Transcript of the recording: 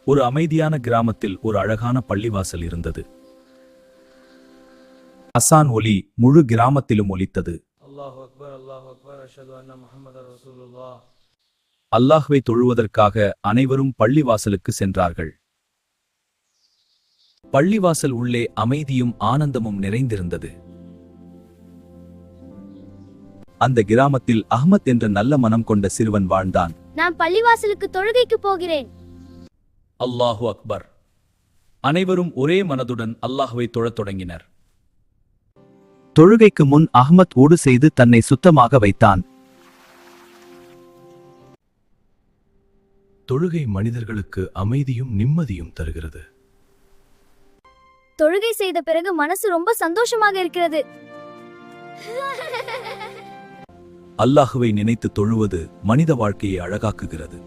ஒரு அமைதியான கிராமத்தில் ஒரு அழகான பள்ளிவாசல் இருந்தது. அசான் ஒலி முழு கிராமத்திலும் ஒலித்தது. அல்லாஹ்வை தொழுவதற்காக அனைவரும் பள்ளிவாசலுக்கு சென்றார்கள். பள்ளிவாசல் உள்ளே அமைதியும் ஆனந்தமும் நிறைந்திருந்தது. அந்த கிராமத்தில் அஹ்மத் என்ற நல்ல மனம் கொண்ட சிறுவன் வாழ்ந்தான். நான் பள்ளிவாசலுக்கு தொழுகைக்கு போகிறேன். அல்லாஹு அக்பர்! அனைவரும் ஒரே மனதுடன் அல்லாஹ்வை தொழத் தொடங்கினர். தொழுகைக்கு முன் அஹ்மத் ஊடு செய்து தன்னை சுத்தமாக வைத்தான். தொழுகை மனிதர்களுக்கு அமைதியும் நிம்மதியும் தருகிறது. தொழுகை செய்த பிறகு மனசு ரொம்ப சந்தோஷமாக இருக்கிறது. அல்லாஹ்வை நினைத்து தொழுவது மனித வாழ்க்கையை அழகாக்குகிறது.